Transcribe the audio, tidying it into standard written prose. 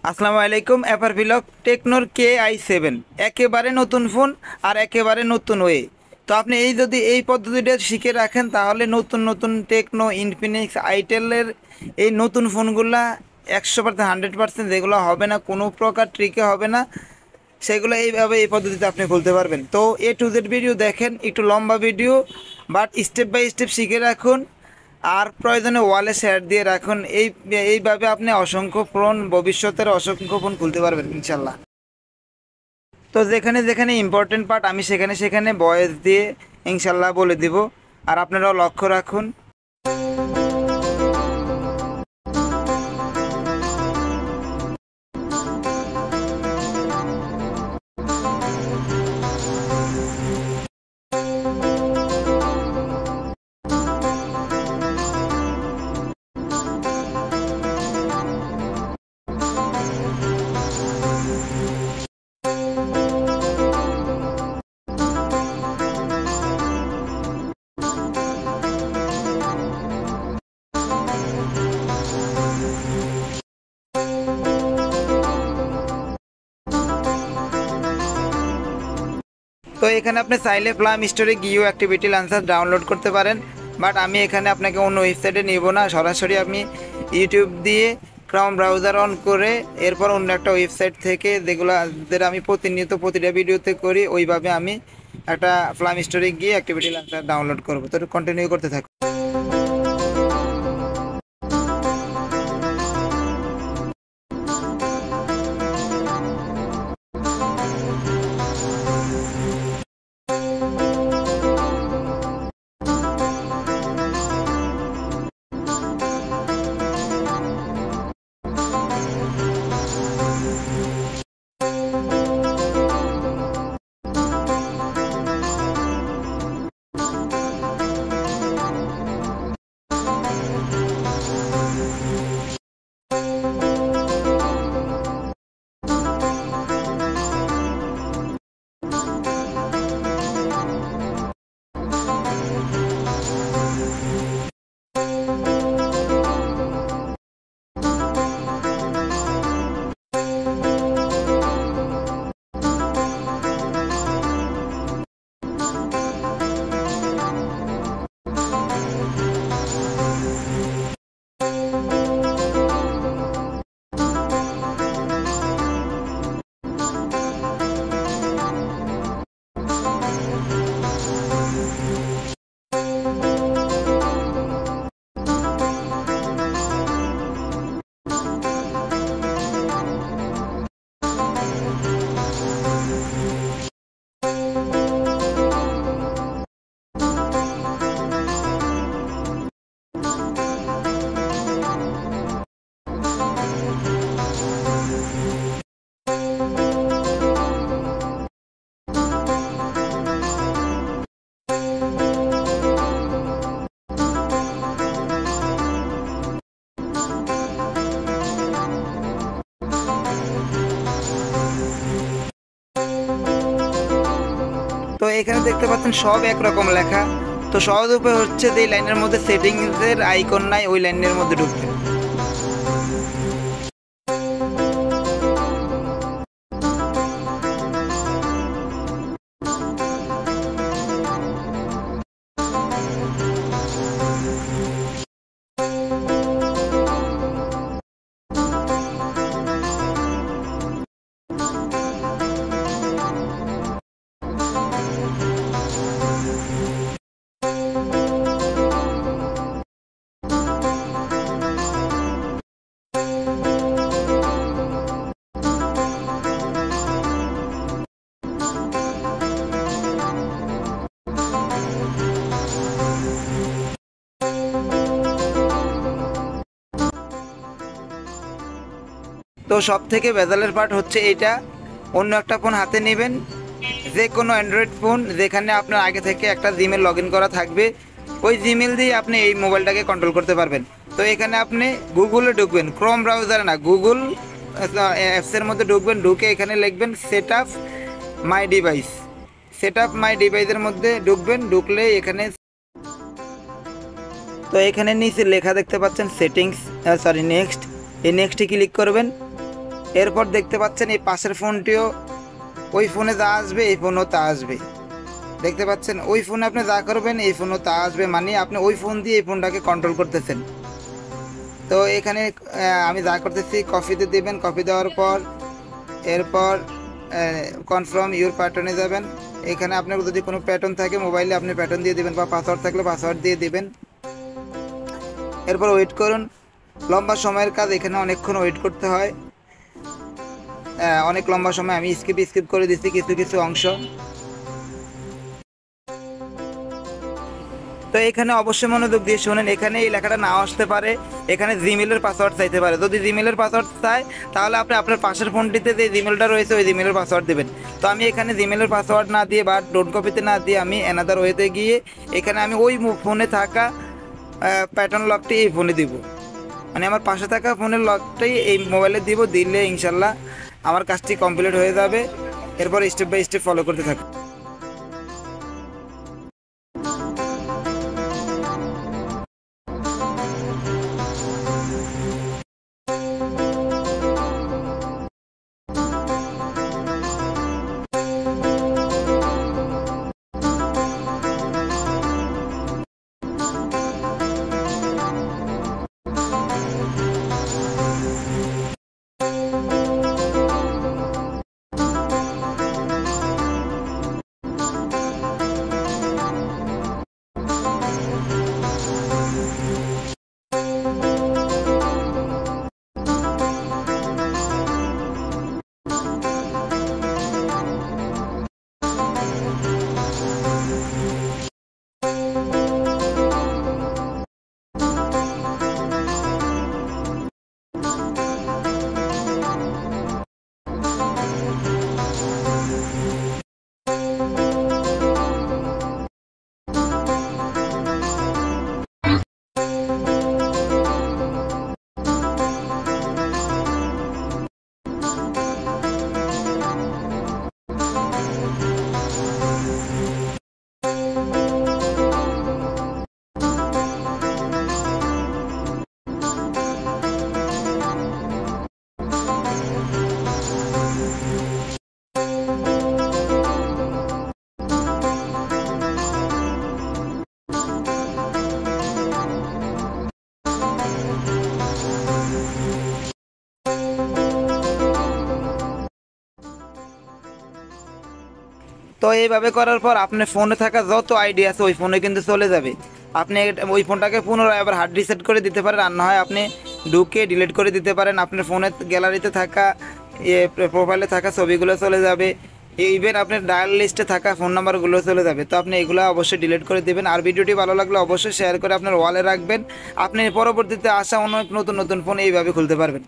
আসসালামু আলাইকুম। Upper ভিলক টেকনোর KI7 একেবারে নতুন ফোন আর একেবারে নতুন ওয়ে। তো আপনি যদি এই পদ্ধতিটা শিখে রাখেন তাহলে নতুন নতুন টেকনো, ইনফিনিক্স, আইটেলের এই নতুন ফোনগুলা 100% 100% যেগুলো হবে না, কোনো প্রকার ট্রিকে হবে না, সেগুলো এইভাবে এই পদ্ধতিতে আপনি খুলতে পারবেন। তো A to Z ভিডিও দেখেন, একটু লম্বা video, but step by step শিখে রাখুন আর প্রয়োজনে ওয়ালে শেয়ার দিয়ে রাখুন। এইভাবে আপনি অসংখ্য ফোন, ভবিষ্যতের অসংখ্য ফোন খুলতে পারবেন ইনশাল্লাহ। তো যেখানে যেখানে ইম্পর্টেন্ট পার্ট আমি সেখানে সেখানে ভয়েস দিয়ে ইনশাল্লাহ বলে দিব, আর আপনারাও লক্ষ্য রাখুন। তো এখানে আপনি চাইলে প্লাম স্টোরে গিয়েও অ্যাক্টিভিটি লঞ্চার ডাউনলোড করতে পারেন, বাট আমি এখানে আপনাকে অন্য ওয়েবসাইটে নিব না। সরাসরি আমি ইউটিউব দিয়ে ক্রোম ব্রাউজার অন করে এরপর অন্য একটা ওয়েবসাইট থেকে যেগুলো আমি প্রতিনিয়ত প্রতিটা ভিডিওতে করি, ওইভাবে আমি একটা প্লাম স্টোরে গিয়ে অ্যাক্টিভিটি লঞ্চার ডাউনলোড করবো। তো কন্টিনিউ করতে থাকুন। তো এখানে দেখতে পাচ্ছেন সব একরকম লেখা। তো সহজ উপায় হচ্ছে যে লাইনের মধ্যে সেটিংসের আইকন নাই, ওই লাইনের মধ্যে ঢুকতে। তো সব থেকে ভেজালের পার্ট হচ্ছে এইটা। অন্য একটা ফোন হাতে নেবেন, যে কোনো অ্যান্ড্রয়েড ফোন যেখানে আপনার আগে থেকে একটা জিমেল লগ ইন করা থাকবে, ওই জিমেল দিয়ে আপনি এই মোবাইলটাকে কন্ট্রোল করতে পারবেন। তো এখানে আপনি গুগলে ঢুকবেন, ক্রোম ব্রাউজারে না, গুগল অ্যাপসের মধ্যে ঢুকবেন। ঢুকে এখানে লিখবেন set up my device. Set up my ডিভাইসের মধ্যে ঢুকবেন। ঢুকলে এখানে তো এখানে নিচে লেখা দেখতে পাচ্ছেন সেটিংস, সরি নেক্সট। এই নেক্সটে ক্লিক করবেন। এরপর দেখতে পাচ্ছেন এই পাশের ফোনটিও ওই ফোনে যা আসবে এই ফোনও তা আসবে। দেখতে পাচ্ছেন ওই ফোনে আপনি যা করবেন এই ফোনও তা আসবে, মানে আপনি ওই ফোন দিয়ে এই ফোনটাকে কন্ট্রোল করতেছেন। তো এখানে আমি যা করতেছি কপিতে দেবেন, কপি দেওয়ার পর এরপর কনফার্ম ইউর প্যাটার্নে যাবেন। এখানে আপনার যদি কোনো প্যাটার্ন থাকে মোবাইলে আপনি প্যাটার্ন দিয়ে দেবেন, বা পাসওয়ার্ড থাকলে পাসওয়ার্ড দিয়ে দেবেন। এরপর ওয়েট করুন, লম্বা সময়ের কাজ, এখানে অনেকক্ষণ ওয়েট করতে হয়, অনেক লম্বা সময়। আমি স্কিপ করে দিচ্ছি কিছু কিছু অংশ। তো এখানে অবশ্যই মনোযোগ দিয়ে শোনেন, এখানে এই লেখাটা না আসতে পারে, এখানে জিমেলের পাসওয়ার্ড চাইতে পারে। যদি জিমেলের পাসওয়ার্ড চায় তাহলে আপনি আপনার পাশের ফোনটিতে যে জিমেলটা রয়েছে ওই জিমেলের পাসওয়ার্ড দেবেন। তো আমি এখানে জিমেলের পাসওয়ার্ড না দিয়ে বা ডোন্ট কপিতে না দিয়ে আমি অ্যানাদার ওয়েতে গিয়ে এখানে আমি ওই ফোনে থাকা প্যাটার্ন লকটি এই ফোনে দিব, মানে আমার পাশে থাকা ফোনের লকটাই এই মোবাইলে দিব। দিলে ইনশাল্লাহ আমার কাজটি কমপ্লিট হয়ে যাবে। এরপর স্টেপ বাই স্টেপ ফলো করতে থাকুন। তো এইভাবে করার পর আপনার ফোনে থাকা যত আইডি আছে ওই ফোনে কিন্তু চলে যাবে। আপনি ওই ফোনটাকে পুনরায় আবার হার্ড রিসেট করে দিতে পারেন, আর না হয় আপনি ঢুকে ডিলিট করে দিতে পারেন। আপনার ফোনের গ্যালারিতে থাকা প্রোফাইলে থাকা ছবিগুলো চলে যাবে, ইভেন আপনার ডায়াল লিস্টে থাকা ফোন নাম্বারগুলো চলে যাবে। তো আপনি এগুলো অবশ্যই ডিলিট করে দেবেন। আর ভিডিওটি ভালো লাগলে অবশ্যই শেয়ার করে আপনার ওয়ালে রাখবেন। আপনি পরবর্তীতে আসা অনেক নতুন নতুন ফোন এইভাবে খুলতে পারবেন।